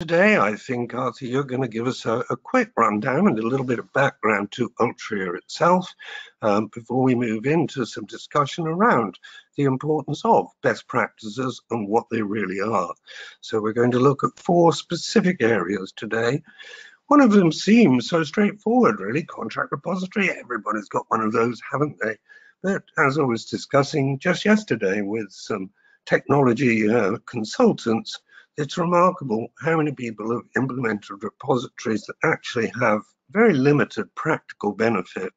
Today, I think, Arthur, you're going to give us a quick rundown and a little bit of background to Ultria itself before we move into some discussion around the importance of best practices and what they really are. So we're going to look at four specific areas today. One of them seems so straightforward, really, contract repository. Everybody's got one of those, haven't they? But as I was discussing just yesterday with some technology consultants, it's remarkable how many people have implemented repositories that actually have very limited practical benefit.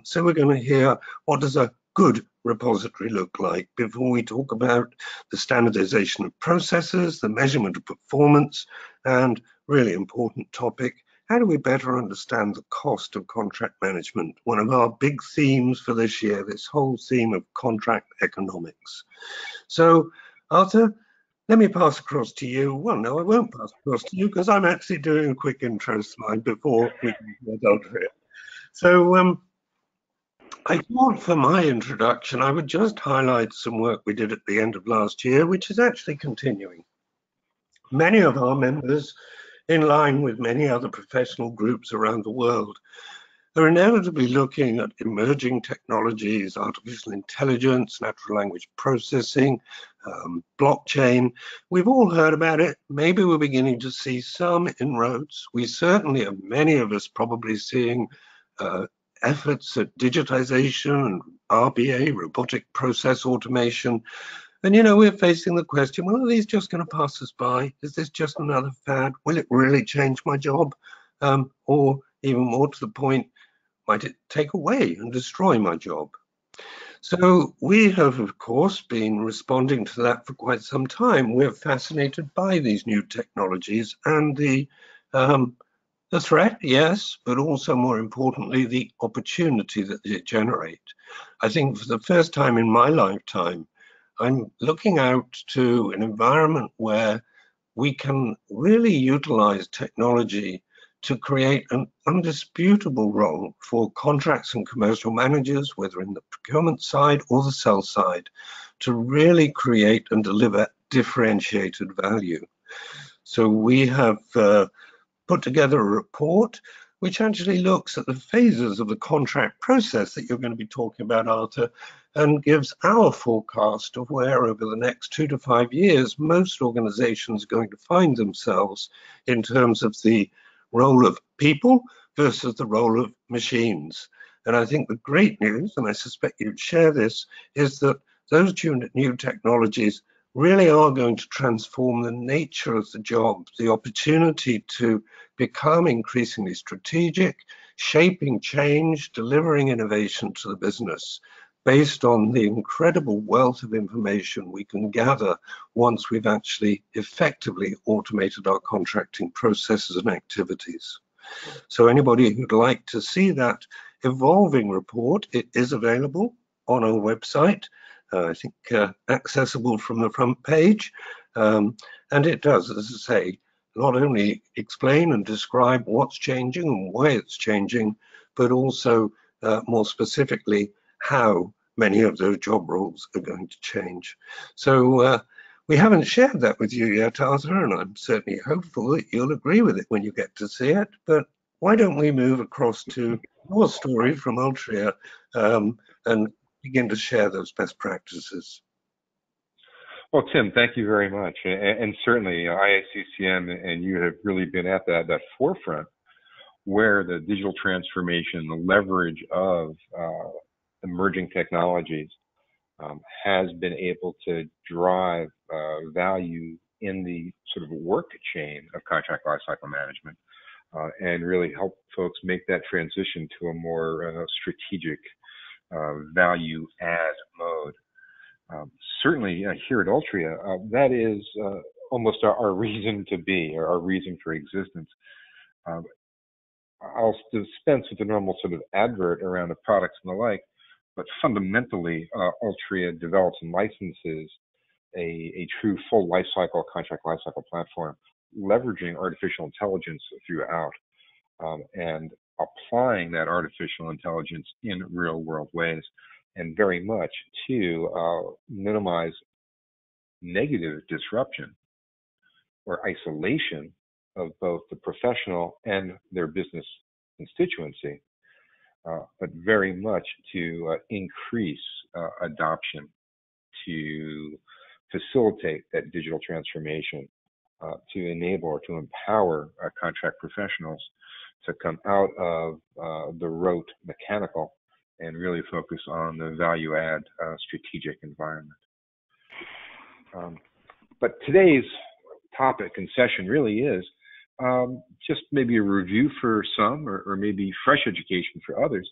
So we're going to hear, what does a good repository look like before we talk about the standardization of processes, the measurement of performance, and really important topic, how do we better understand the cost of contract management? One of our big themes for this year, this whole theme of contract economics. So, Arthur, let me pass across to you. Well, no, I won't pass across to you because I'm actually doing a quick intro slide before we can get over it. So, I thought for my introduction, I would just highlight some work we did at the end of last year, which is actually continuing. Many of our members, in line with many other professional groups around the world, are inevitably looking at emerging technologies, artificial intelligence, natural language processing, blockchain. We've all heard about it. Maybe we're beginning to see some inroads. We certainly are, many of us probably seeing efforts at digitization, RPA, robotic process automation. And, we're facing the question, well, are these just going to pass us by? Is this just another fad? Will it really change my job? Or even more to the point, might it take away and destroy my job? So we have, of course, been responding to that for quite some time. We're fascinated by these new technologies and the threat, yes, but also more importantly, the opportunity that they generate. I think for the first time in my lifetime, I'm looking out to an environment where we can really utilize technology to create an undisputable role for contracts and commercial managers, whether in the procurement side or the sell side, to really create and deliver differentiated value. So we have put together a report which actually looks at the phases of the contract process that you're going to be talking about, Arthur, and gives our forecast of where over the next 2 to 5 years most organizations are going to find themselves in terms of the role of people versus the role of machines. And I think the great news, and I suspect you'd share this, is that those new technologies really are going to transform the nature of the job, the opportunity to become increasingly strategic, shaping change, delivering innovation to the business based on the incredible wealth of information we can gather once we've actually effectively automated our contracting processes and activities. So anybody who'd like to see that evolving report, it is available on our website. I think accessible from the front page. And it does, as I say, not only explain and describe what's changing and why it's changing, but also more specifically how many of those job roles are going to change. So we haven't shared that with you yet, Arthur, and I'm certainly hopeful that you'll agree with it when you get to see it. But why don't we move across to your story from Ultria and begin to share those best practices? Well, Tim, thank you very much. And certainly IACCM and you have really been at that forefront where the digital transformation, the leverage of emerging technologies has been able to drive value in the sort of work chain of contract lifecycle management and really help folks make that transition to a more strategic value add mode. Certainly here at Ultria, that is almost our reason to be, or our reason for existence. I'll dispense with the normal sort of advert around the products and the like, but fundamentally, Ultria develops and licenses a true full lifecycle, contract lifecycle platform, leveraging artificial intelligence throughout and applying that artificial intelligence in real world ways, and very much to minimize negative disruption or isolation of both the professional and their business constituency, but very much to increase adoption, to facilitate that digital transformation, to enable or to empower contract professionals to come out of the rote mechanical and really focus on the value add strategic environment. But today's topic and session really is just maybe a review for some, or maybe fresh education for others,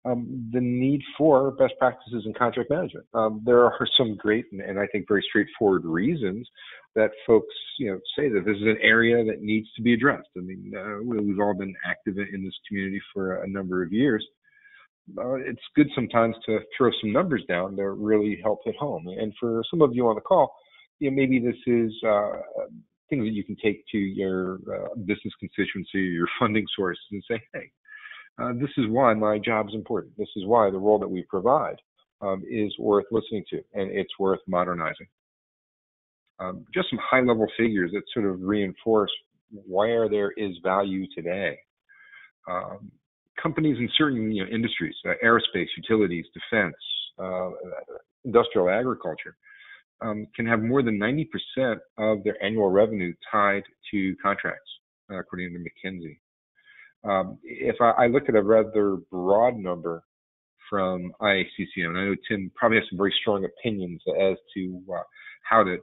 the need for best practices in contract management. There are some great and I think very straightforward reasons that folks, say that this is an area that needs to be addressed. I mean, we've all been active in this community for a number of years. It's good sometimes to throw some numbers down that really help hit home. And for some of you on the call, maybe this is things that you can take to your business constituency, your funding sources, and say, hey, this is why my job is important. This is why the role that we provide is worth listening to, and it's worth modernizing. Just some high-level figures that sort of reinforce where there is value today. Companies in certain industries, aerospace, utilities, defense, industrial agriculture, can have more than 90% of their annual revenue tied to contracts, according to McKinsey. If I look at a rather broad number from IACCM, and I know Tim probably has some very strong opinions as to how to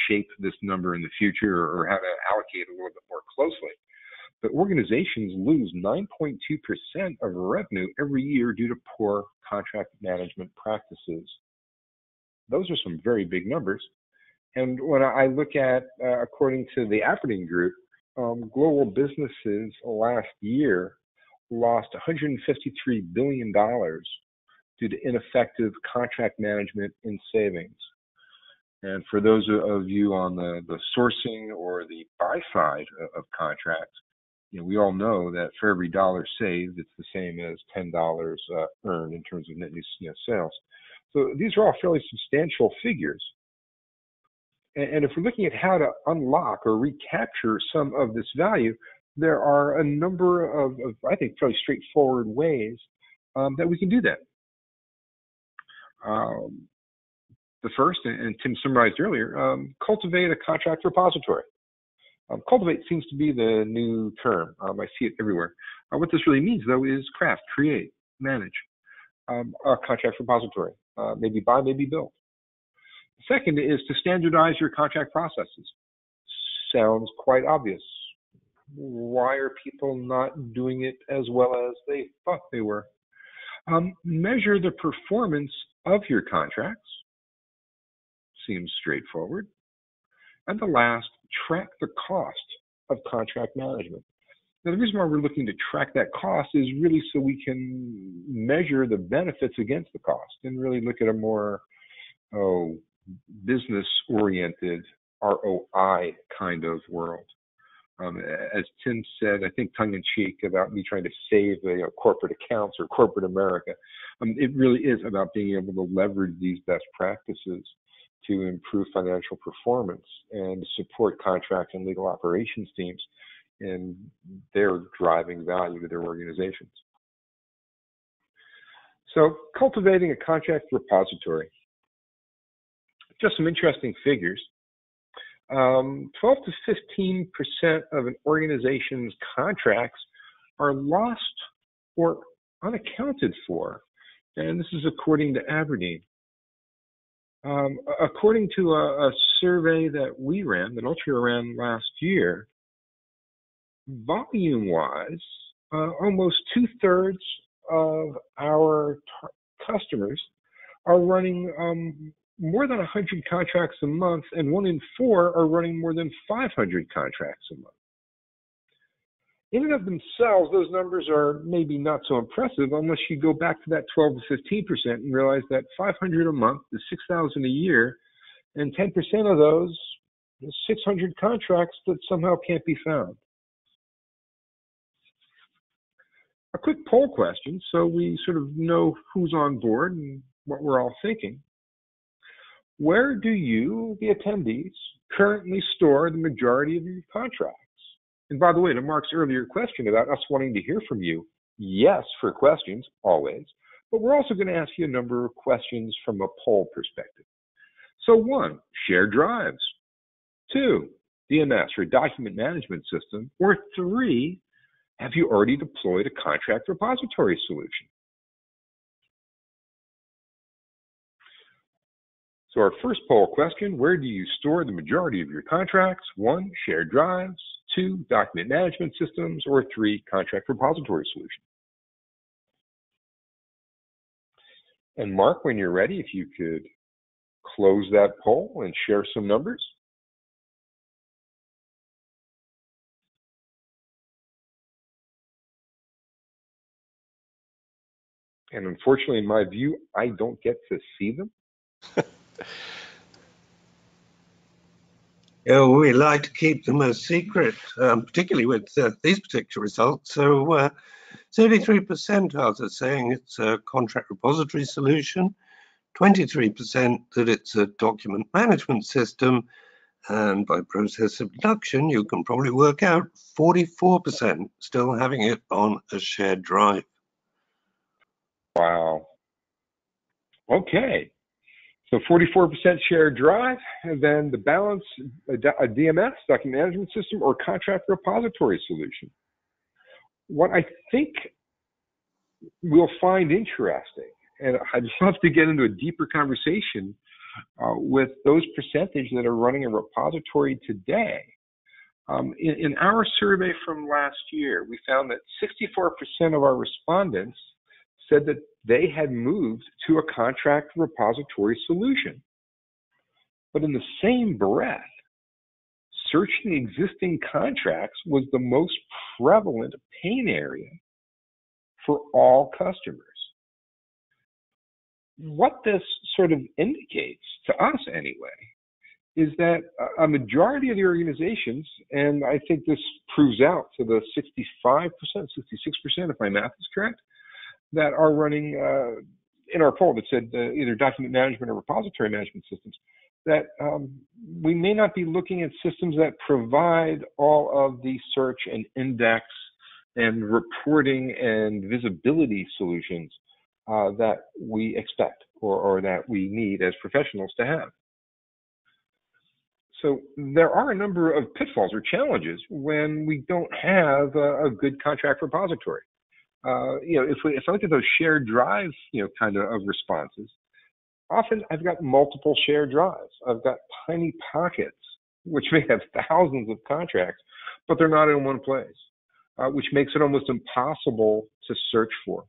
shape this number in the future, or how to allocate a little bit more closely. But organizations lose 9.2% of revenue every year due to poor contract management practices. Those are some very big numbers. And when I look at, according to the Aberdeen Group, global businesses last year lost $153 billion due to ineffective contract management and savings. And for those of you on the sourcing or the buy side of contracts, we all know that for every dollar saved, it's the same as $10 earned in terms of net new sales. So these are all fairly substantial figures. And if we're looking at how to unlock or recapture some of this value, there are a number of I think, fairly straightforward ways that we can do that. The first, and Tim summarized earlier, cultivate a contract repository. Cultivate seems to be the new term. I see it everywhere. What this really means, though, is craft, create, manage a contract repository. Maybe buy, maybe build. Second is to standardize your contract processes. Sounds quite obvious. Why are people not doing it as well as they thought they were? Measure the performance of your contracts. Seems straightforward. And the last, track the cost of contract management. Now, the reason why we're looking to track that cost is really so we can measure the benefits against the cost and really look at a more business-oriented ROI kind of world. As Tim said, I think tongue-in-cheek about me trying to save corporate accounts or corporate America, it really is about being able to leverage these best practices to improve financial performance and support contract and legal operations teams in their driving value to their organizations. So cultivating a contract repository. Just some interesting figures. 12 to 15% of an organization's contracts are lost or unaccounted for. And this is according to Aberdeen. According to a survey that we ran, that Ultria ran last year, volume-wise, almost 2/3 of our customers are running more than 100 contracts a month, and 1 in 4 are running more than 500 contracts a month. In and of themselves, those numbers are maybe not so impressive unless you go back to that 12 to 15% and realize that 500 a month is 6,000 a year, and 10% of those is 600 contracts that somehow can't be found. A quick poll question, so we sort of know who's on board and what we're all thinking. Where do you, the attendees, currently store the majority of your contracts? And by the way, to Mark's earlier question about us wanting to hear from you, yes for questions, always, but we're also going to ask you a number of questions from a poll perspective. So 1, shared drives. 2, DMS or document management system. Or 3, have you already deployed a contract repository solution? So our first poll question, where do you store the majority of your contracts? 1, shared drives. 2, document management systems. Or 3, contract repository solution. And Mark, when you're ready, if you could close that poll and share some numbers. And unfortunately, in my view, I don't get to see them. Yeah, we like to keep them a secret, particularly with these particular results. So 33% are saying it's a contract repository solution, 23% that it's a document management system, and by process of deduction, you can probably work out 44% still having it on a shared drive. Wow. Okay. So 44% shared drive, and then the balance, a DMS, document management system, or contract repository solution. What I think we'll find interesting, and I'd love to get into a deeper conversation with those percentage that are running a repository today. In our survey from last year, we found that 64% of our respondents said that they had moved to a contract repository solution. But in the same breath, searching existing contracts was the most prevalent pain area for all customers. What this sort of indicates, to us anyway, is that a majority of the organizations, and I think this proves out to the 65%, 66%, if my math is correct, that are running in our poll that said either document management or repository management systems, that we may not be looking at systems that provide all of the search and index and reporting and visibility solutions that we expect or that we need as professionals to have. So there are a number of pitfalls or challenges when we don't have a good contract repository. If I look at those shared drives, kind of responses, often I've got multiple shared drives. I've got tiny pockets, which may have thousands of contracts, but they're not in one place, which makes it almost impossible to search for.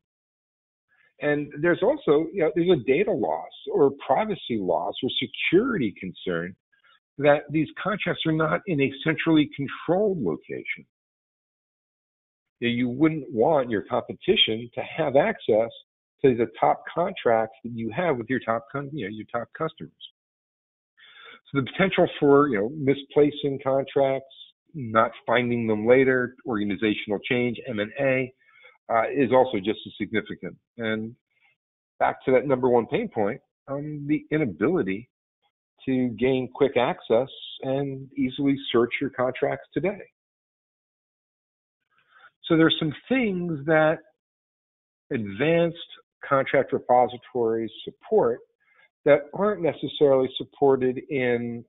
And there's also, there's a data loss or privacy loss or security concern that these contracts are not in a centrally controlled location. You wouldn't want your competition to have access to the top contracts that you have with your top customers. So the potential for misplacing contracts, not finding them later, organizational change, M&A, is also just as significant. And back to that number one pain point, the inability to gain quick access and easily search your contracts today. So there's some things that advanced contract repositories support that aren't necessarily supported in,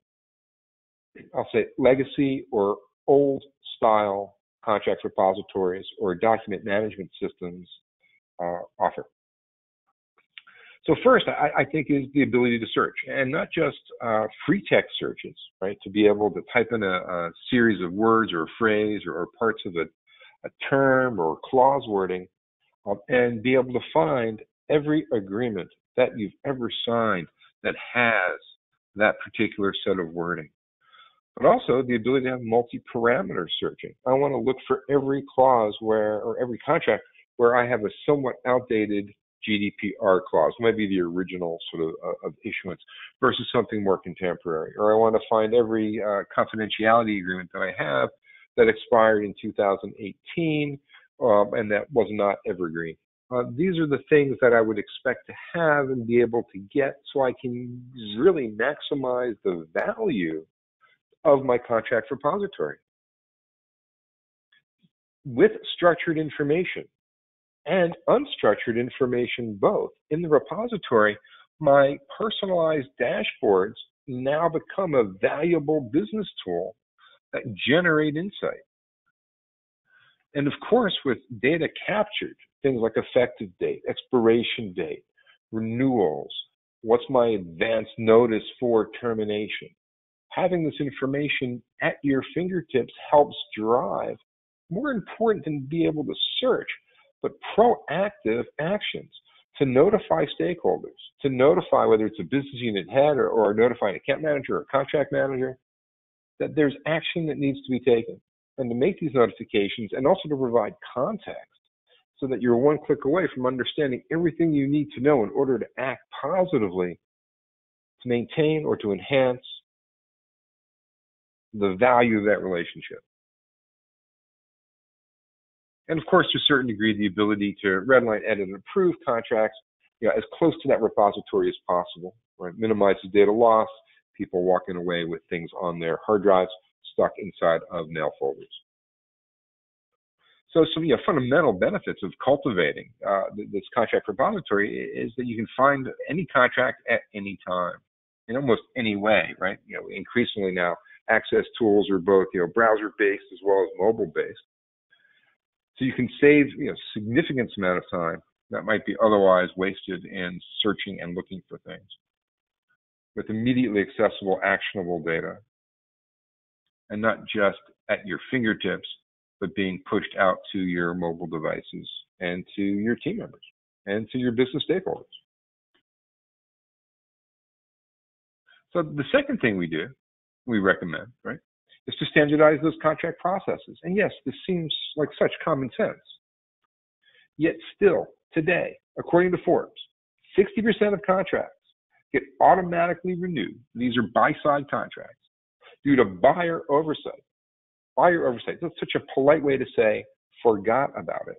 I'll say, legacy or old style contract repositories or document management systems offer. So first, I think, is the ability to search, and not just free text searches, right? To be able to type in a series of words or a phrase or parts of a term or clause wording, and be able to find every agreement that you've ever signed that has that particular set of wording. But also the ability to have multi-parameter searching. I want to look for every clause or every contract where I have a somewhat outdated GDPR clause, maybe the original sort of issuance, versus something more contemporary. Or I want to find every confidentiality agreement that I have that expired in 2018 and that was not evergreen. These are the things that I would expect to have and be able to get so I can really maximize the value of my contract repository with structured information and unstructured information both. In the repository, my personalized dashboards now become a valuable business tool that generate insight. And of course, with data captured, things like effective date, expiration date, renewals, what's my advance notice for termination, having this information at your fingertips helps drive, more important than be able to search, but proactive actions to notify stakeholders, to notify whether it's a business unit head or notify an account manager or a contract manager, that there's action that needs to be taken, and to make these notifications and also to provide context so that you're one click away from understanding everything you need to know in order to act positively to maintain or to enhance the value of that relationship. And of course, to a certain degree, the ability to redline, edit, and approve contracts as close to that repository as possible, right? Minimizes data loss, people walking away with things on their hard drives stuck inside of mail folders. So some fundamental benefits of cultivating this contract repository is that you can find any contract at any time in almost any way, right? Increasingly now, access tools are both browser-based as well as mobile-based. So you can save significant amount of time that might be otherwise wasted in searching and looking for things with immediately accessible, actionable data, and not just at your fingertips, but being pushed out to your mobile devices and to your team members and to your business stakeholders. So the second thing we recommend, right, is to standardize those contract processes. And yes, this seems like such common sense. Yet still, today, according to Forbes, 60% of contracts get automatically renewed. These are buy-side contracts due to buyer oversight. Buyer oversight, that's such a polite way to say forgot about it.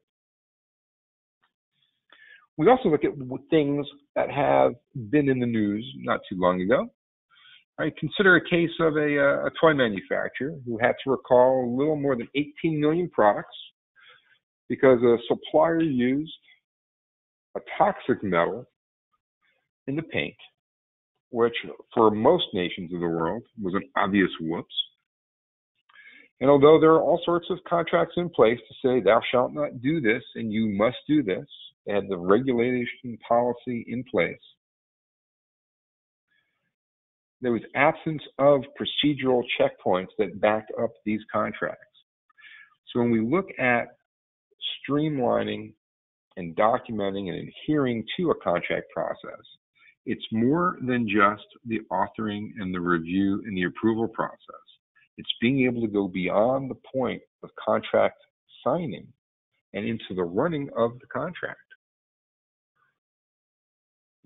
We also look at things that have been in the news not too long ago. Right, consider a case of a toy manufacturer who had to recall a little more than 18 million products because a supplier used a toxic metal in the paint, which for most nations of the world was an obvious whoops. And although there are all sorts of contracts in place to say thou shalt not do this and you must do this, they had the regulation policy in place, there was absence of procedural checkpoints that backed up these contracts. So when we look at streamlining and documenting and adhering to a contract process, it's more than just the authoring and the review and the approval process. It's being able to go beyond the point of contract signing and into the running of the contract.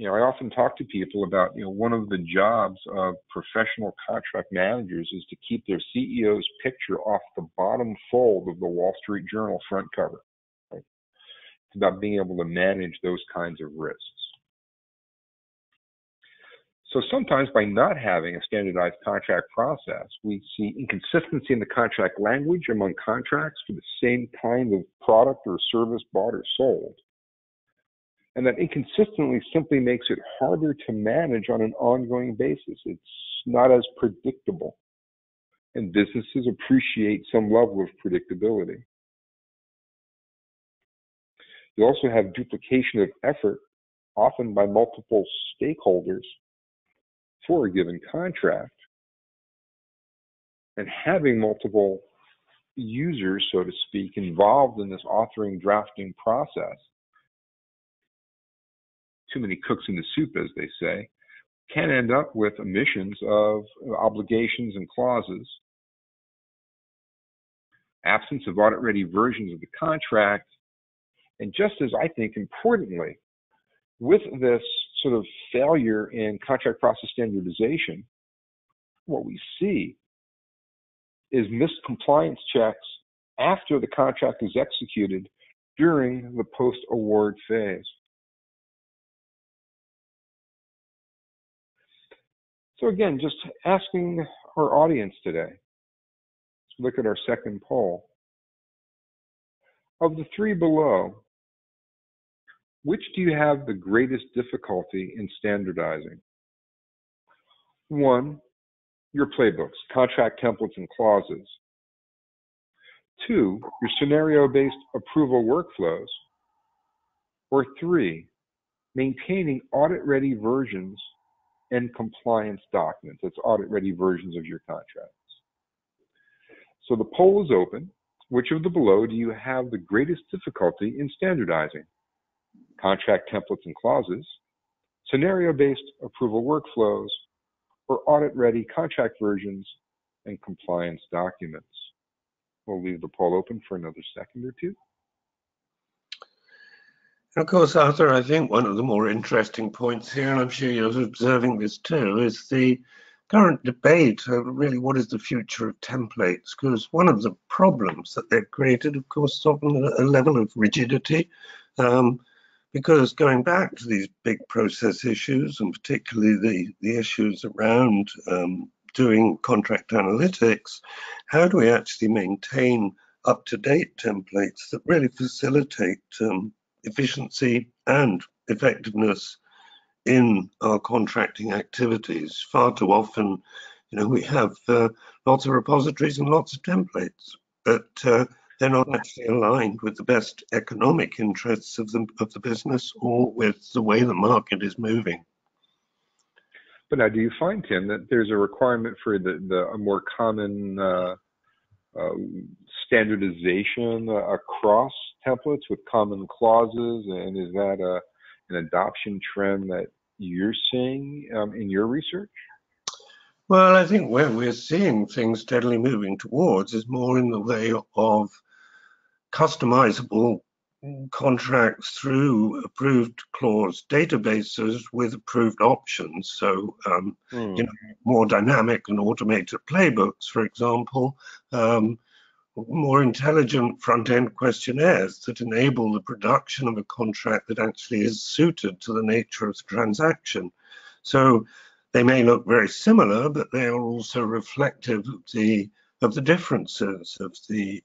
I often talk to people about, one of the jobs of professional contract managers is to keep their CEO's picture off the bottom fold of the Wall Street Journal front cover. Right? It's about being able to manage those kinds of risks. So sometimes by not having a standardized contract process, we see inconsistency in the contract language among contracts for the same kind of product or service bought or sold. And that inconsistently simply makes it harder to manage on an ongoing basis. It's not as predictable. And businesses appreciate some level of predictability. You also have duplication of effort, often by multiple stakeholders, for a given contract. And having multiple users, so to speak, involved in this authoring, drafting process, too many cooks in the soup, as they say, can end up with omissions of obligations and clauses, absence of audit-ready versions of the contract, and just as I think importantly, with this sort of failure in contract process standardization, what we see is missed compliance checks after the contract is executed during the post-award phase. So again, just asking our audience today. Let's look at our second poll. Of the three below, which do you have the greatest difficulty in standardizing? 1, your playbooks, contract templates and clauses. 2, your scenario-based approval workflows. Or 3, maintaining audit-ready versions and compliance documents. That's audit-ready versions of your contracts. So the poll is open. Which of the below do you have the greatest difficulty in standardizing? Contract templates and clauses, scenario-based approval workflows, or audit-ready contract versions and compliance documents? We'll leave the poll open for another second or two. Of course, Arthur, I think one of the more interesting points here, and I'm sure you're observing this too, is the current debate over really what is the future of templates, because one of the problems that they've created, of course, is often a level of rigidity, because going back to these big process issues, and particularly the issues around doing contract analytics, how do we actually maintain up-to-date templates that really facilitate efficiency and effectiveness in our contracting activities? Far too often, we have lots of repositories and lots of templates, but they're not actually aligned with the best economic interests of the business or with the way the market is moving. But now, do you find, Tim, that there's a requirement for a more common standardization across templates with common clauses, and is that an adoption trend that you're seeing in your research? Well, I think where we're seeing things steadily moving towards is more in the way of customizable contracts through approved clause databases with approved options. So, more dynamic and automated playbooks, for example, more intelligent front-end questionnaires that enable the production of a contract that actually is suited to the nature of the transaction. So they may look very similar, but they are also reflective of the differences of the,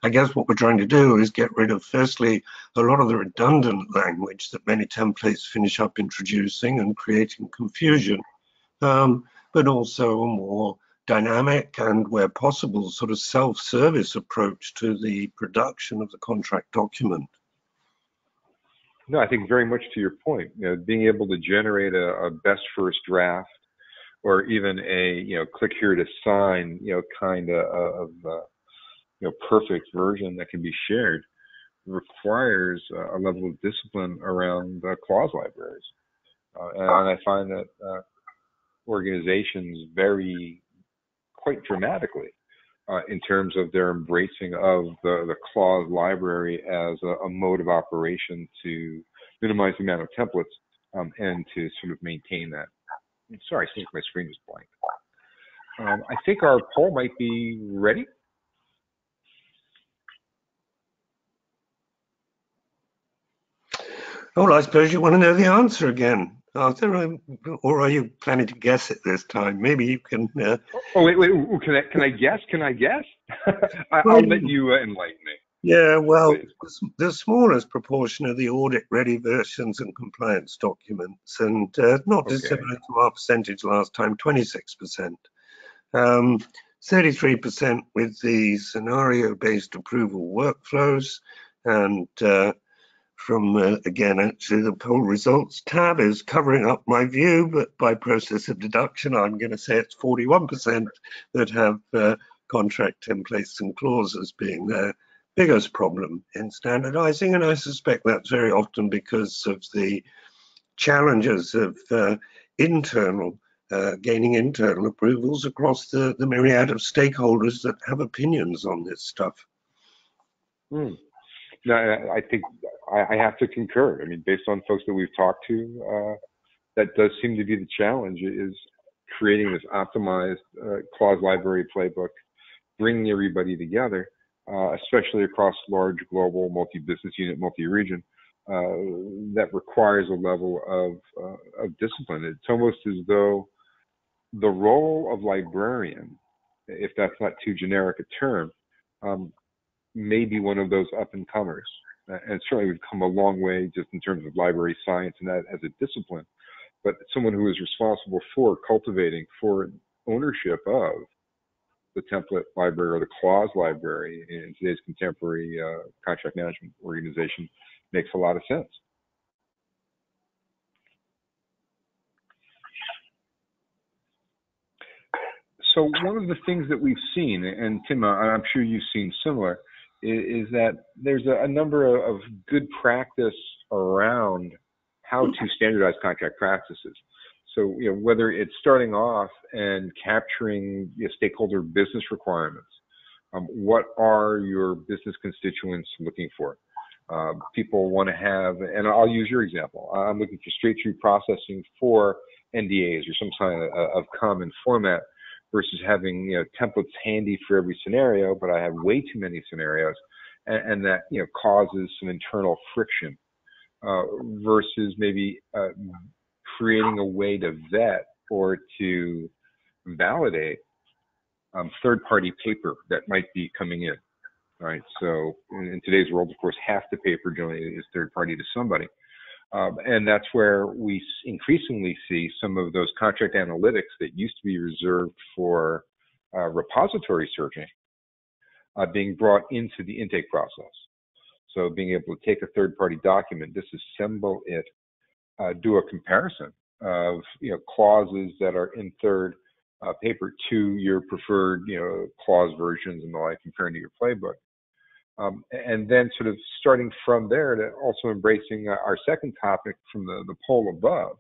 I guess what we're trying to do is get rid of, firstly, a lot of the redundant language that many templates finish up introducing and creating confusion, but also a more dynamic and, where possible, sort of self-service approach to the production of the contract document. No, I think very much to your point, being able to generate a best first draft, or even a click here to sign kind of perfect version that can be shared, requires a level of discipline around clause libraries, and I find that organizations vary quite dramatically in terms of their embracing of the clause library as a mode of operation to minimize the amount of templates and to sort of maintain that. Sorry, I think my screen is blank. I think our poll might be ready. Oh, I suppose you want to know the answer again, Arthur, or are you planning to guess it this time? Maybe you can. Oh, wait. Can I guess? Can I guess? I'll let you enlighten me. Yeah, well, the smallest proportion of the audit-ready versions and compliance documents, and not dissimilar to our percentage last time, 26%. 33% with the scenario-based approval workflows, and from, again, actually the poll results tab is covering up my view, but by process of deduction, I'm going to say it's 41% that have contract templates and clauses being their biggest problem in standardizing. And I suspect that's very often because of the challenges of gaining internal approvals across the myriad of stakeholders that have opinions on this stuff. No, I think I have to concur. I mean, based on folks that we've talked to, that does seem to be the challenge, is creating this optimized clause library playbook, bringing everybody together, especially across large global multi-business unit, multi-region, that requires a level of discipline. It's almost as though the role of librarian, if that's not too generic a term, may be one of those up and comers. And certainly we've come a long way just in terms of library science and that as a discipline. But someone who is responsible for cultivating, for ownership of the template library or the clause library in today's contemporary contract management organization makes a lot of sense. So one of the things that we've seen, and Tim, I'm sure you've seen similar, is that there's a number of good practice around how to standardize contract practices. So, whether it's starting off and capturing stakeholder business requirements, what are your business constituents looking for? People want to have, and I'll use your example. I'm looking for straight-through processing for NDAs or some kind of common format versus having templates handy for every scenario, but I have way too many scenarios, and that causes some internal friction. Versus maybe creating a way to vet or to validate third-party paper that might be coming in. Right. So in today's world, of course, half the paper generally is third-party to somebody. And that's where we increasingly see some of those contract analytics that used to be reserved for repository searching being brought into the intake process. So being able to take a third-party document, disassemble it, do a comparison of clauses that are in third paper to your preferred clause versions and the like, comparing to your playbook. And then sort of starting from there to also embracing our second topic from the poll above,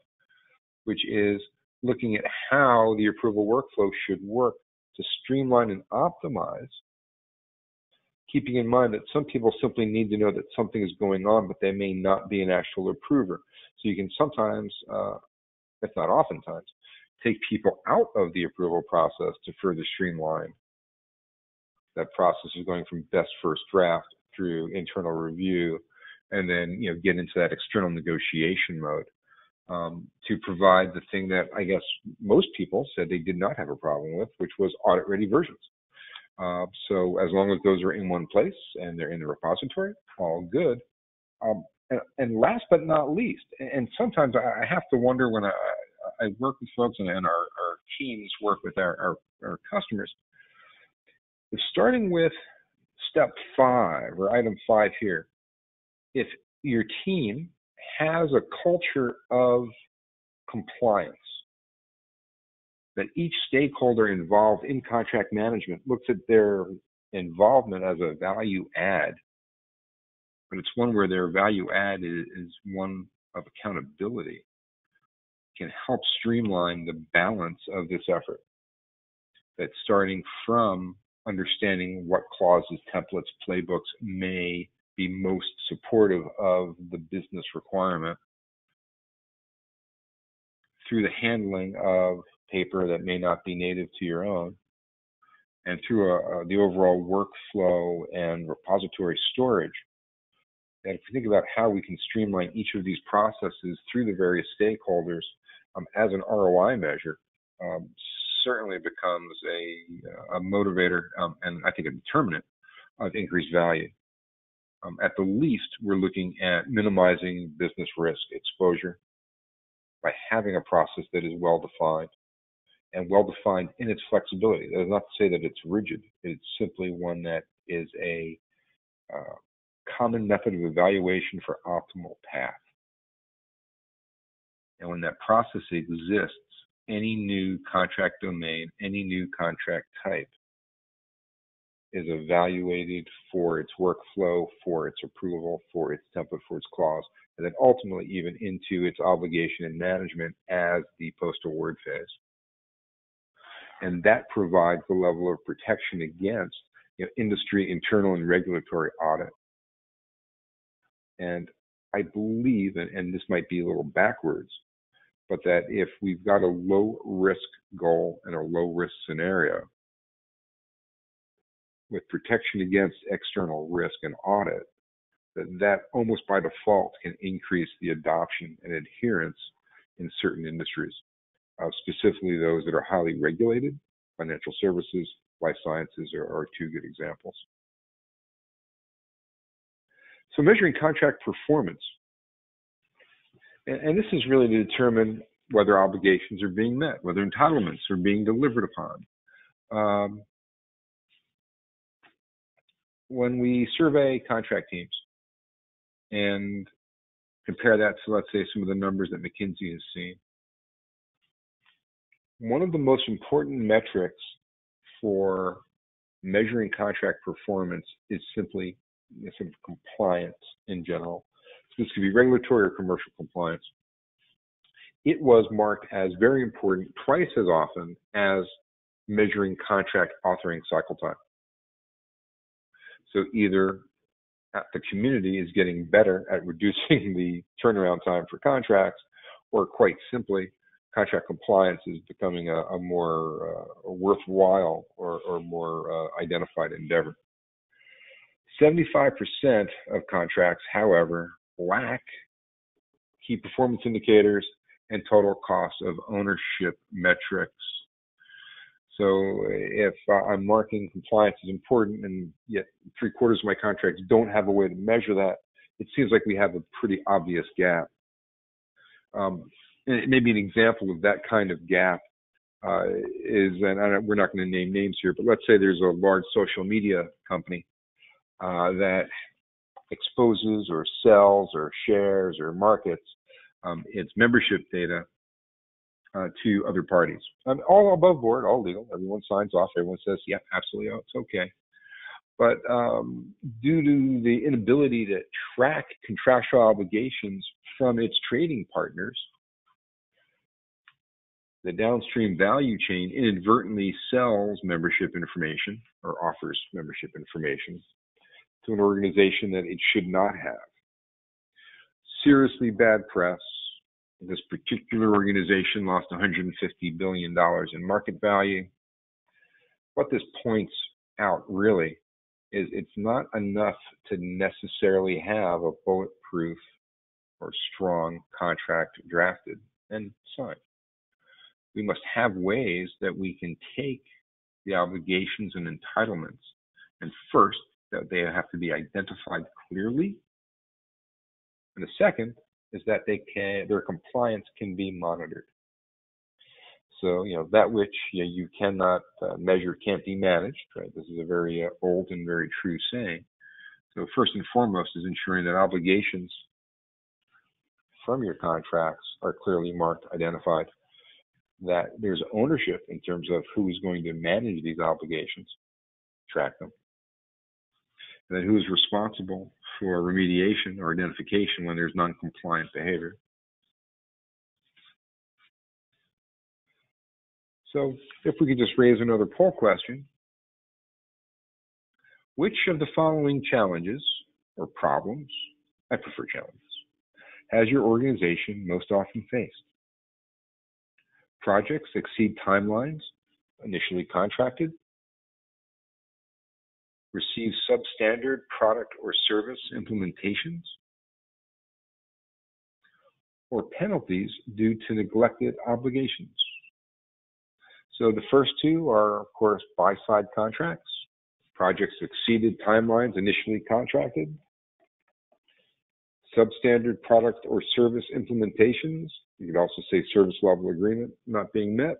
which is looking at how the approval workflow should work to streamline and optimize, keeping in mind that some people simply need to know that something is going on, but they may not be an actual approver. So you can sometimes, if not oftentimes, take people out of the approval process to further streamline that process of going from best first draft through internal review, and then get into that external negotiation mode to provide the thing that I guess most people said they did not have a problem with, which was audit-ready versions. So as long as those are in one place and they're in the repository, all good. And last but not least, and sometimes I have to wonder when I work with folks and our teams work with our customers, starting with step 5 or item 5 here, if your team has a culture of compliance, that each stakeholder involved in contract management looks at their involvement as a value add, but it's one where their value add is one of accountability, can help streamline the balance of this effort. That starting from understanding what clauses, templates, playbooks may be most supportive of the business requirement, through the handling of paper that may not be native to your own, and through the overall workflow and repository storage. And if you think about how we can streamline each of these processes through the various stakeholders as an ROI measure, certainly becomes a motivator and I think a determinant of increased value. At the least, we're looking at minimizing business risk exposure by having a process that is well-defined and well-defined in its flexibility. That is not to say that it's rigid. It's simply one that is a common method of evaluation for optimal path. And when that process exists, any new contract domain, any new contract type is evaluated for its workflow, for its approval, for its template, for its clause, and then ultimately even into its obligation and management as the post-award phase. And that provides the level of protection against industry, internal, and regulatory audit. And I believe, and this might be a little backwards, but that if we've got a low-risk goal and a low-risk scenario, with protection against external risk and audit, that almost by default can increase the adoption and adherence in certain industries. specifically those that are highly regulated. Financial services, life sciences are two good examples. So measuring contract performance, and this is really to determine whether obligations are being met, whether entitlements are being delivered upon. When we survey contract teams and compare that to, let's say, some of the numbers that McKinsey has seen, one of the most important metrics for measuring contract performance is simply sort of compliance in general. So this could be regulatory or commercial compliance. It was marked as very important twice as often as measuring contract authoring cycle time. So either the community is getting better at reducing the turnaround time for contracts, or quite simply, contract compliance is becoming a more worthwhile or more identified endeavor. 75% of contracts, however, lack key performance indicators and total cost of ownership metrics. So if I'm marking compliance as important and yet 3/4 of my contracts don't have a way to measure that, it seems like we have a pretty obvious gap. And maybe an example of that kind of gap is, and we're not going to name names here, but let's say there's a large social media company that exposes or sells or shares or markets its membership data to other parties. All above board, all legal. Everyone signs off. Everyone says, "Yep, absolutely, it's okay." But due to the inability to track contractual obligations from its trading partners, the downstream value chain inadvertently sells membership information or offers membership information to an organization that it should not have. Seriously bad press. This particular organization lost $150 billion in market value. What this points out really is it's not enough to necessarily have a bulletproof or strong contract drafted and signed. We must have ways that we can take the obligations and entitlements, and first, that they have to be identified clearly, and the second is that their compliance can be monitored. So, that which you cannot measure can't be managed, right? This is a very old and very true saying. So first and foremost is ensuring that obligations from your contracts are clearly marked, identified, that there's ownership in terms of who's going to manage these obligations, track them, and then who's responsible for remediation or identification when there's non-compliant behavior. So if we could just raise another poll question, which of the following challenges or problems, I prefer challenges, has your organization most often faced? Projects exceed timelines initially contracted, receive substandard product or service implementations, or penalties due to neglected obligations. So the first two are, of course, buy-side contracts. Projects exceeded timelines initially contracted. Substandard product or service implementations. You could also say service level agreement not being met.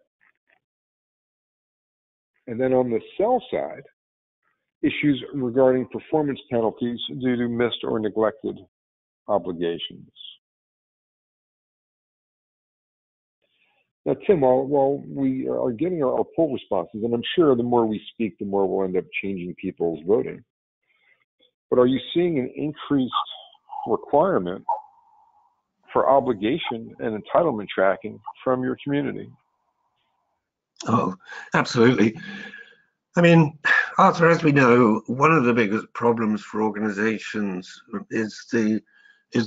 And then on the sell side, issues regarding performance penalties due to missed or neglected obligations. Now, Tim, while we are getting our poll responses, and I'm sure the more we speak, the more we'll end up changing people's voting, but are you seeing an increased requirement for obligation and entitlement tracking from your community? Oh, absolutely. I mean, Arthur, as we know, one of the biggest problems for organizations is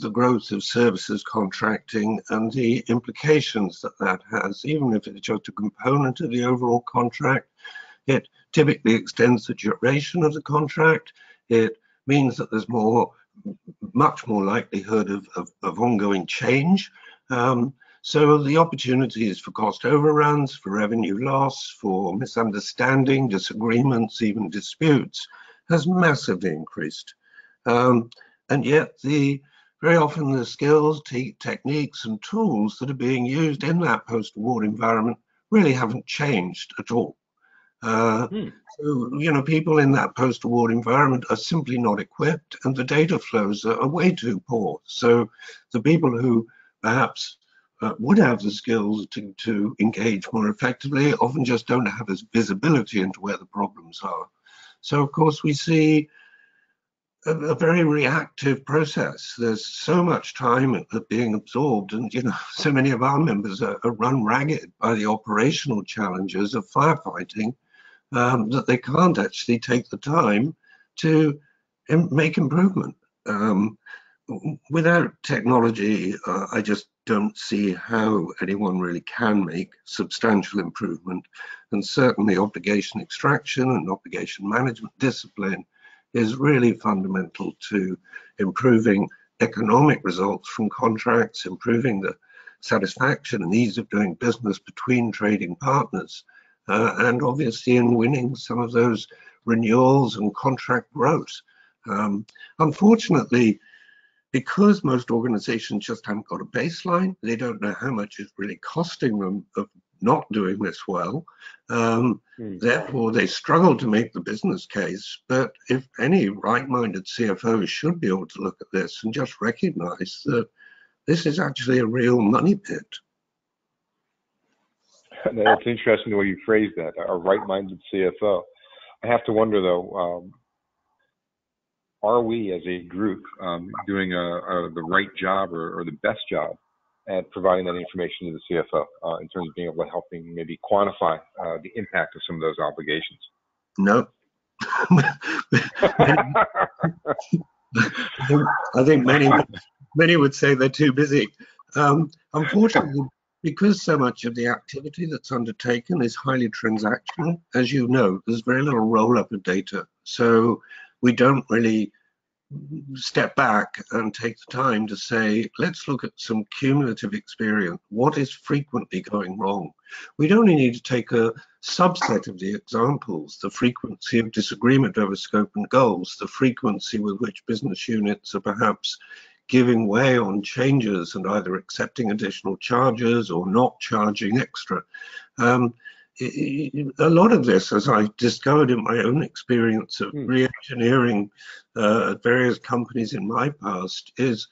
the growth of services contracting and the implications that has. Even if it's just a component of the overall contract, it typically extends the duration of the contract. It means that there's much more likelihood of ongoing change. So the opportunities for cost overruns, for revenue loss, for misunderstanding, disagreements, even disputes has massively increased. And yet very often the skills, techniques and tools that are being used in that post-war environment really haven't changed at all. So, people in that post-war environment are simply not equipped, and the data flows are way too poor. So the people who perhaps would have the skills to engage more effectively often just don't have this visibility into where the problems are. So, of course, we see a very reactive process. There's so much time being absorbed, and so many of our members are run ragged by the operational challenges of firefighting that they can't actually take the time to make improvement. Without technology, I just don't see how anyone really can make substantial improvement. And certainly obligation extraction and obligation management discipline is really fundamental to improving economic results from contracts, improving the satisfaction and ease of doing business between trading partners, and obviously in winning some of those renewals and contract growth. Unfortunately, because most organizations just haven't got a baseline, they don't know how much it's really costing them of not doing this well. Therefore, they struggle to make the business case. But if any right-minded CFO should be able to look at this and just recognize that this is actually a real money pit. That's interesting the way you phrased that, a right-minded CFO. I have to wonder, though, are we as a group doing the right job or the best job at providing that information to the CFO in terms of being able to helping maybe quantify the impact of some of those obligations? No. I think many would say they're too busy. Unfortunately, because so much of the activity that's undertaken is highly transactional, as you know, there's very little roll-up of data. So we don't really step back and take the time to say, let's look at some cumulative experience. What is frequently going wrong? We'd only need to take a subset of the examples, the frequency of disagreement over scope and goals, the frequency with which business units are perhaps giving way on changes and either accepting additional charges or not charging extra. A lot of this, as I discovered in my own experience of re-engineering at various companies in my past, is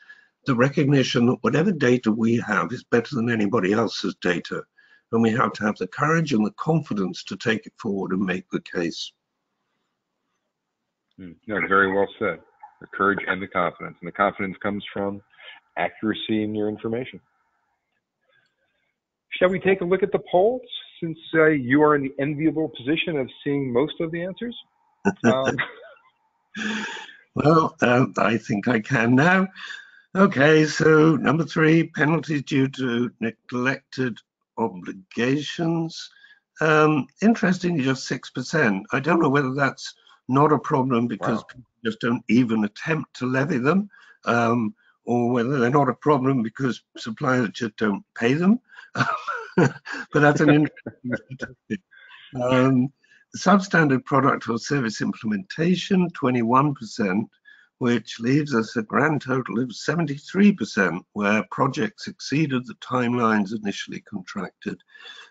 the recognition that whatever data we have is better than anybody else's data. And we have to have the courage and the confidence to take it forward and make the case. No, very well said. The courage and the confidence. And the confidence comes from accuracy in your information. Shall we take a look at the polls, since you are in the enviable position of seeing most of the answers? Well, I think I can now. Okay, so number 3, penalties due to neglected obligations. Interestingly, just 6%. I don't know whether that's not a problem because people just don't even attempt to levy them, or whether they're not a problem because suppliers just don't pay them. But that's an interesting statistic. Substandard product or service implementation, 21%, which leaves us a grand total of 73% where projects exceeded the timelines initially contracted.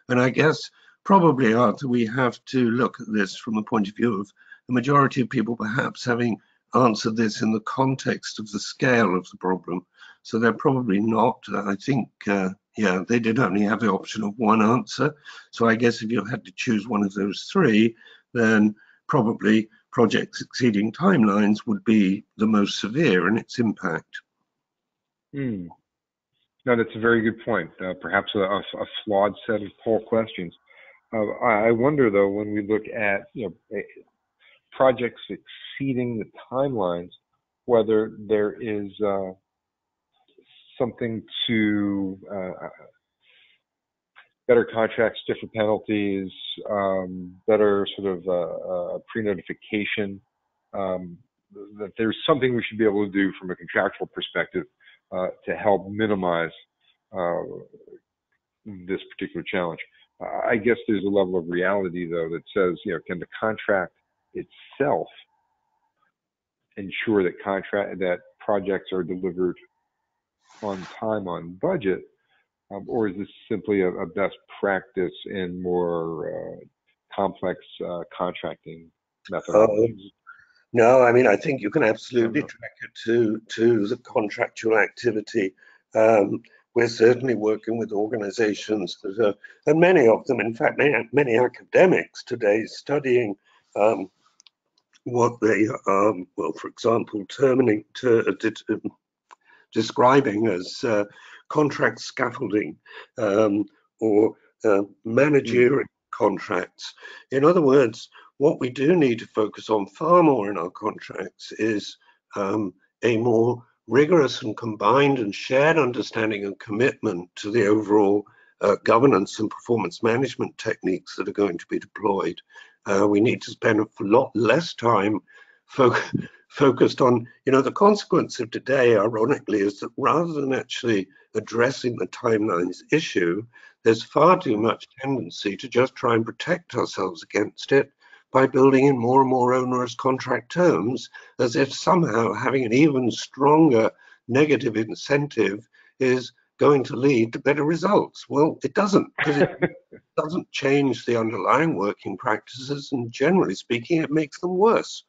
And I guess probably, Arthur, we have to look at this from the point of view of the majority of people perhaps having answered this in the context of the scale of the problem. So they're probably not, I think, yeah, they did only have the option of one answer. So I guess if you had to choose one of those 3, then probably projects exceeding timelines would be the most severe in its impact. No, that's a very good point. Perhaps a flawed set of poll questions. I wonder, though, when we look at projects exceeding the timelines, whether there is something to better contracts, different penalties, better sort of pre-notification, that there's something we should be able to do from a contractual perspective to help minimize this particular challenge. I guess there's a level of reality, though, that says, can the contract itself ensure that projects are delivered on time, on budget, or is this simply a best practice in more complex contracting methodologies? No, I mean, I think you can absolutely track it to the contractual activity. We're certainly working with organizations that are, and many of them, in fact, many academics today studying what they are, well, for example, describing as contract scaffolding or managerial contracts. In other words, what we do need to focus on far more in our contracts is a more rigorous and combined and shared understanding and commitment to the overall governance and performance management techniques that are going to be deployed. We need to spend a lot less time focused on, the consequence of today, ironically, is that rather than actually addressing the timelines issue, there's far too much tendency to just try and protect ourselves against it by building in more and more onerous contract terms, as if somehow having an even stronger negative incentive is going to lead to better results. Well, it doesn't, because it doesn't change the underlying working practices, and generally speaking, it makes them worse.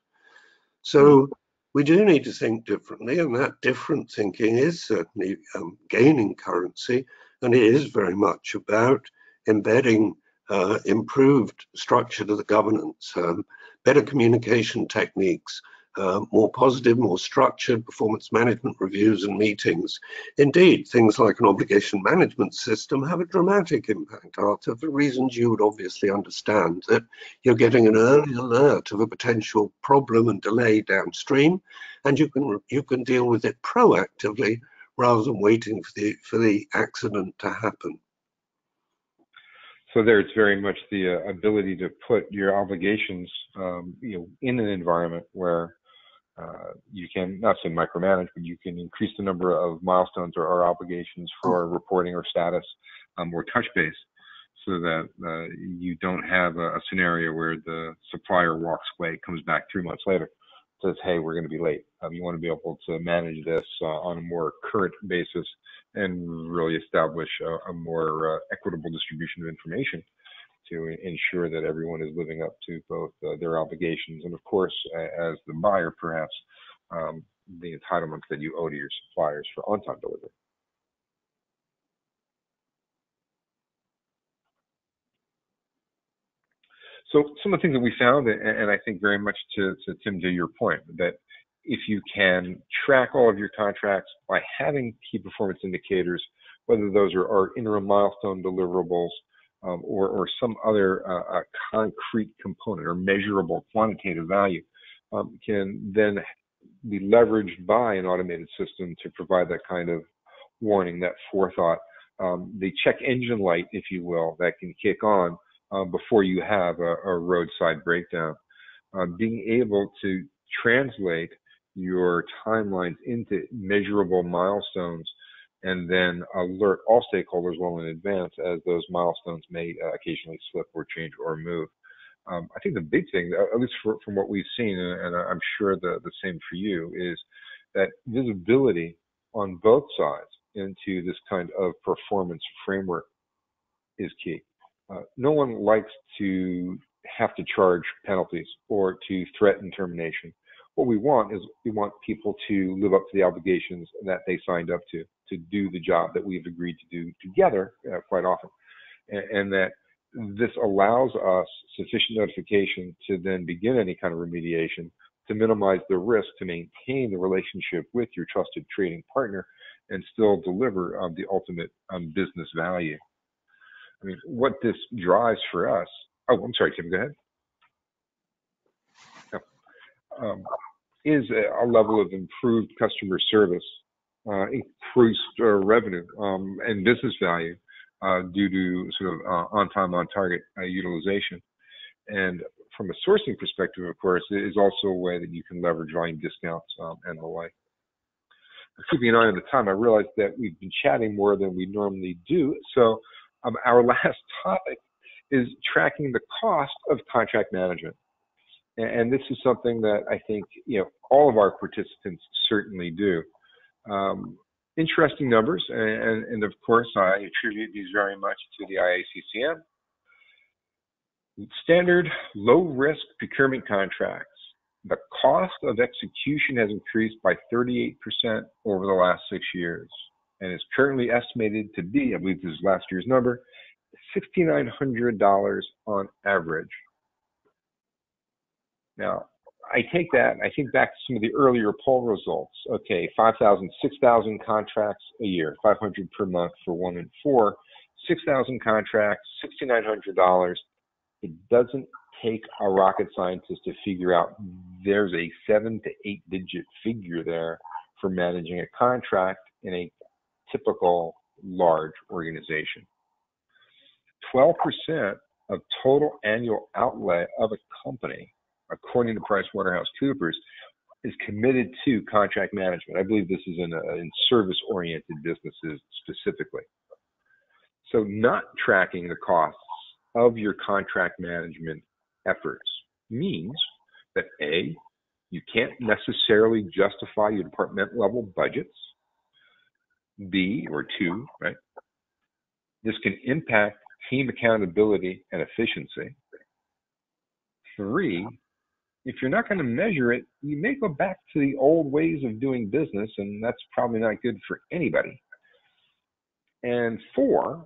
So we do need to think differently, and that different thinking is certainly gaining currency, and it is very much about embedding improved structure to the governance, better communication techniques, more positive, more structured performance management reviews and meetings. Indeed, things like an obligation management system have a dramatic impact, Arthur, for reasons you would obviously understand, that you're getting an early alert of a potential problem and delay downstream, and you can deal with it proactively rather than waiting for the accident to happen. So there, it's very much the ability to put your obligations, in an environment where you can not say micromanage, but you can increase the number of milestones or obligations for reporting or status or touch base, so that you don't have a scenario where the supplier walks away, comes back 3 months later, says, hey, we're going to be late. You want to be able to manage this on a more current basis and really establish a more equitable distribution of information to ensure that everyone is living up to both their obligations and, of course, as the buyer, perhaps, the entitlements that you owe to your suppliers for on-time delivery. So some of the things that we found, and I think very much to Tim, to your point, that if you can track all of your contracts by having key performance indicators, whether those are interim milestone deliverables or some other concrete component or measurable quantitative value, can then be leveraged by an automated system to provide that kind of warning, that forethought, the check engine light, if you will, that can kick on before you have a roadside breakdown. Being able to translate your timelines into measurable milestones and then alert all stakeholders well in advance as those milestones may occasionally slip or change or move. I think the big thing, at least from what we've seen, and I'm sure the same for you, is that visibility on both sides into this kind of performance framework is key. No one likes to have to charge penalties or to threaten termination. What we want is people to live up to the obligations that they signed up to do the job that we've agreed to do together quite often. And that this allows us sufficient notification to then begin any kind of remediation, to minimize the risk, to maintain the relationship with your trusted trading partner, and still deliver the ultimate business value. I mean, what this drives for us. Oh, I'm sorry, Tim, go ahead. Is a level of improved customer service, increased revenue and business value due to sort of on-time, on-target utilization. And from a sourcing perspective, of course, it is also a way that you can leverage volume discounts and the like. Keeping an eye on the time, I realized that we've been chatting more than we normally do. So Our last topic is tracking the cost of contract management. And this is something that I think, all of our participants certainly do. Interesting numbers, and of course, I attribute these very much to the IACCM. Standard low-risk procurement contracts. The cost of execution has increased by 38% over the last 6 years and is currently estimated to be, I believe this is last year's number, $6,900 on average. Now, I take that, I think back to some of the earlier poll results. Okay, 5,000, 6,000 contracts a year, 500 per month for 1 in 4, 6,000 contracts, $6,900. It doesn't take a rocket scientist to figure out there's a 7 to 8 digit figure there for managing a contract in a typical large organization. 12% of total annual outlay of a company, according to PricewaterhouseCoopers, is committed to contract management. I believe this is in service-oriented businesses specifically. So not tracking the costs of your contract management efforts means that A, you can't necessarily justify your department level budgets. B, or 2, right? This can impact team accountability and efficiency. 3, if you're not going to measure it, you may go back to the old ways of doing business, and that's probably not good for anybody. And 4,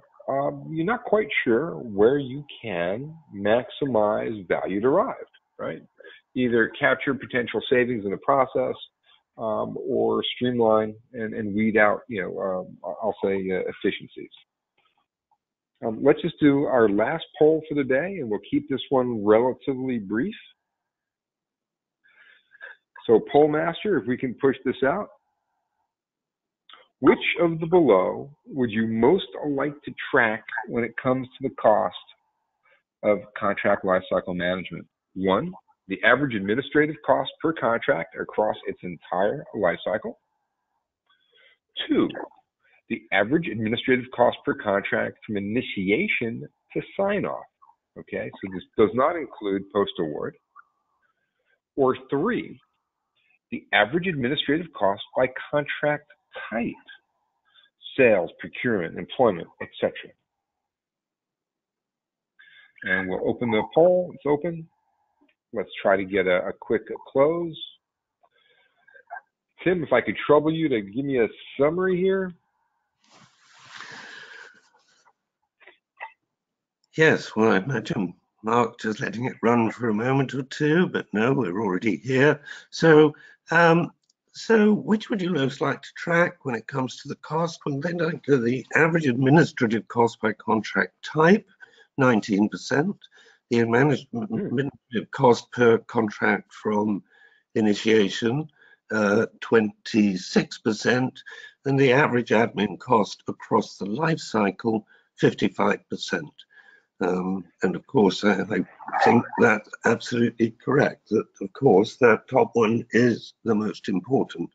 you're not quite sure where you can maximize value derived, right? Either capture potential savings in the process, or streamline and weed out, I'll say efficiencies. Let's just do our last poll for the day, and we'll keep this one relatively brief. So, poll master, if we can push this out. Which of the below would you most like to track when it comes to the cost of contract lifecycle management? 1, the average administrative cost per contract across its entire lifecycle. 2, the average administrative cost per contract from initiation to sign-off. Okay, so this does not include post-award. Or 3, the average administrative cost by contract type, sales, procurement, employment, etc. And we'll open the poll. It's open. Let's try to get a quick close. Tim, if I could trouble you to give me a summary here. Yes, well, I imagine Mark just letting it run for a moment or two, but no, we're already here. So which would you most like to track when it comes to the cost? Well, then I go the average administrative cost by contract type, 19%. The administrative cost per contract from initiation, 26%. And the average admin cost across the life cycle, 55%. And of course, I think that's absolutely correct, that of course that top one is the most important.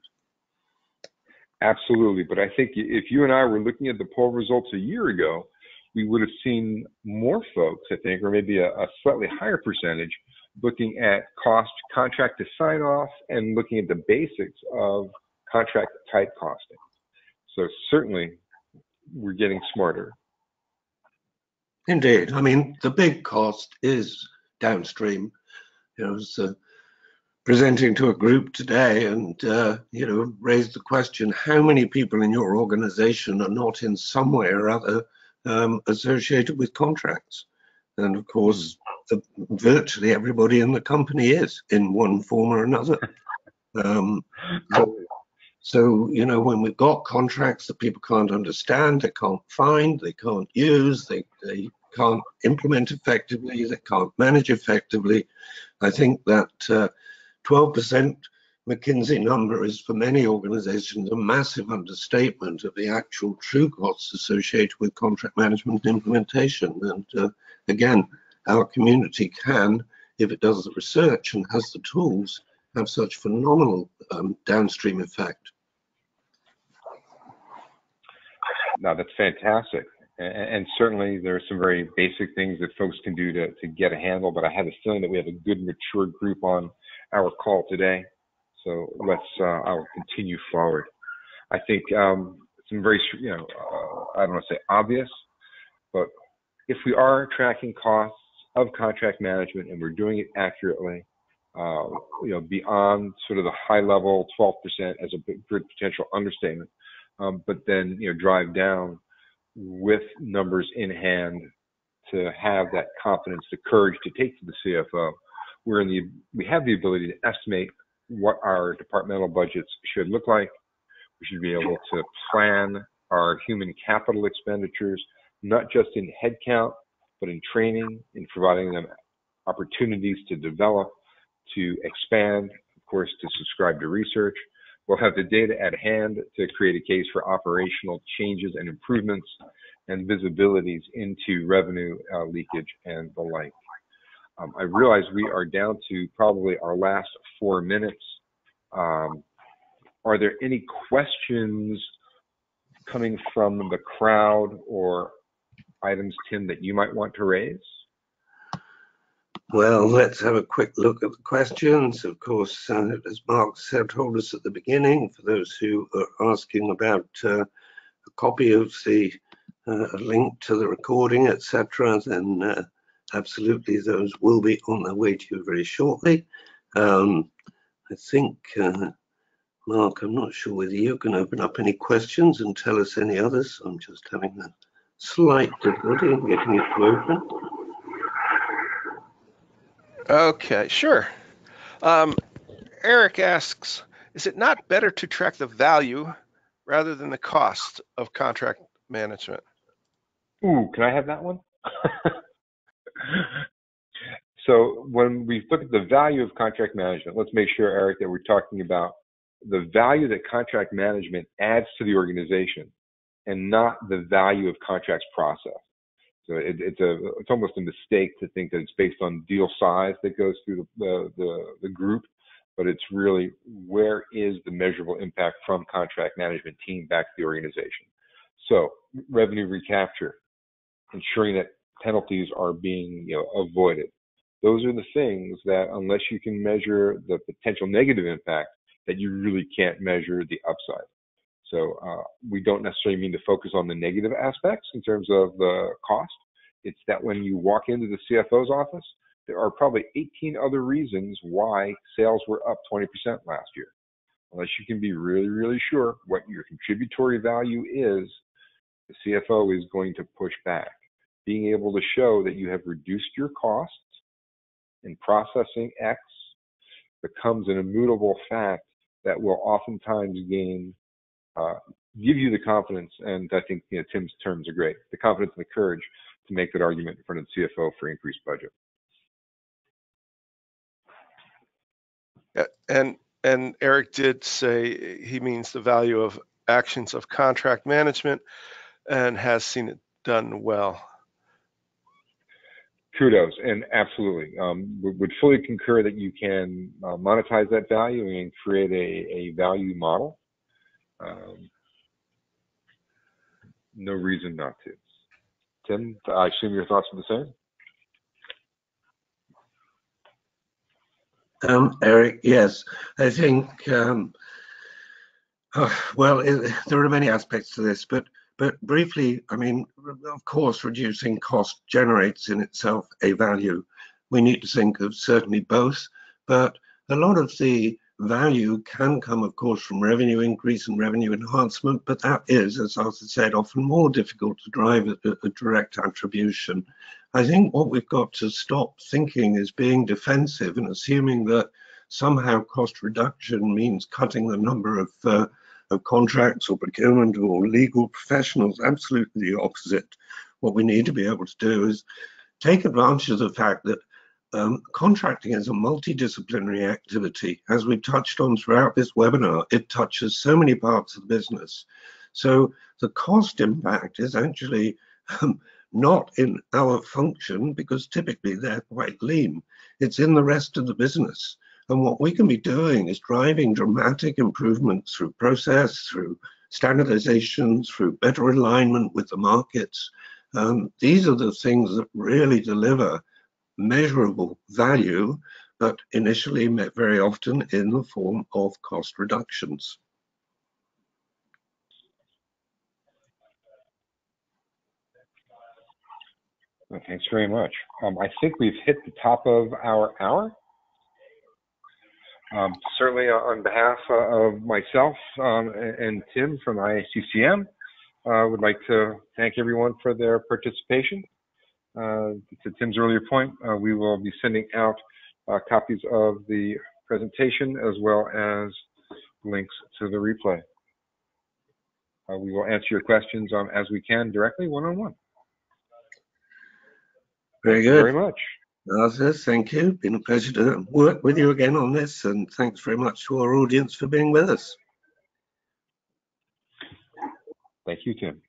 Absolutely, but I think if you and I were looking at the poll results a year ago, we would have seen more folks, I think, or maybe a slightly higher percentage, looking at cost contract to sign off and looking at the basics of contract type costing. So certainly we're getting smarter. Indeed. I mean, the big cost is downstream. I was presenting to a group today and, raised the question, how many people in your organization are not in some way or other associated with contracts? And of course, virtually everybody in the company is in one form or another. So, when we've got contracts that people can't understand, they can't find, they can't use, they can't implement effectively, they can't manage effectively, I think that 12% McKinsey number is for many organizations a massive understatement of the actual true costs associated with contract management and implementation. And again, our community can, if it does the research and has the tools, have such phenomenal downstream effect. No, that's fantastic. And certainly there are some very basic things that folks can do to get a handle, but I have a feeling that we have a good mature group on our call today. So I'll continue forward. I think some very, I don't want to say obvious, but if we are tracking costs of contract management and we're doing it accurately, beyond sort of the high level 12% as a good potential understatement, but then, drive down with numbers in hand to have that confidence, the courage to take to the CFO. We have the ability to estimate what our departmental budgets should look like. We should be able to plan our human capital expenditures, not just in headcount, but in training, in providing them opportunities to develop, to expand, of course, to subscribe to research. We'll have the data at hand to create a case for operational changes and improvements and visibilities into revenue leakage and the like. I realize we are down to probably our last 4 minutes. Are there any questions coming from the crowd or items, Tim, that you might want to raise? Well, let's have a quick look at the questions. Of course, as Mark told us at the beginning, for those who are asking about a copy of the link to the recording, etc., then absolutely those will be on their way to you very shortly. I think, Mark, I'm not sure whether you can open up any questions and tell us any others. I'm just having a slight difficulty in getting it to open. Okay, sure. Eric asks, is it not better to track the value rather than the cost of contract management? Ooh, can I have that one? So when we look at the value of contract management, let's make sure, Eric, that we're talking about the value that contract management adds to the organization and not the value of contracts process. So it's almost a mistake to think that it's based on deal size that goes through the group, but it's really where is the measurable impact from contract management team back to the organization. So revenue recapture, ensuring that penalties are being avoided. Those are the things that, unless you can measure the potential negative impact, that you really can't measure the upside. So we don't necessarily mean to focus on the negative aspects in terms of the cost. It's that when you walk into the CFO's office, there are probably 18 other reasons why sales were up 20% last year. Unless you can be really, really sure what your contributory value is, the CFO is going to push back. Being able to show that you have reduced your costs in processing X becomes an immutable fact that will oftentimes give you the confidence, and I think Tim's terms are great, the confidence and the courage to make that argument in front of the CFO for increased budget. And Eric did say he means the value of actions of contract management and has seen it done well. Kudos, and absolutely. Would fully concur that you can monetize that value and create a value model. No reason not to. Tim, I assume your thoughts are the same? Eric, yes. I think, well, there are many aspects to this, but briefly, I mean, of course, reducing cost generates in itself a value. We need to think of certainly both, but a lot of the value can come, of course, from revenue increase and revenue enhancement, but that is, as Arthur said, often more difficult to drive a direct attribution. I think what we've got to stop thinking is being defensive and assuming that somehow cost reduction means cutting the number of contracts or procurement or legal professionals. Absolutely the opposite. What we need to be able to do is take advantage of the fact that contracting is a multidisciplinary activity. As we've touched on throughout this webinar, it touches so many parts of the business. So the cost impact is actually not in our function, because typically they're quite lean. It's in the rest of the business. And what we can be doing is driving dramatic improvements through process, through standardization, through better alignment with the markets. These are the things that really deliver measurable value, but initially very often in the form of cost reductions. Well, thanks very much. I think we've hit the top of our hour. Certainly on behalf of myself and Tim from IACCM, would like to thank everyone for their participation. To Tim's earlier point, we will be sending out copies of the presentation as well as links to the replay. We will answer your questions as we can directly, one-on-one. Very good. Very much. Arthur, thank you. Been a pleasure to work with you again on this, and thanks very much to our audience for being with us. Thank you, Tim.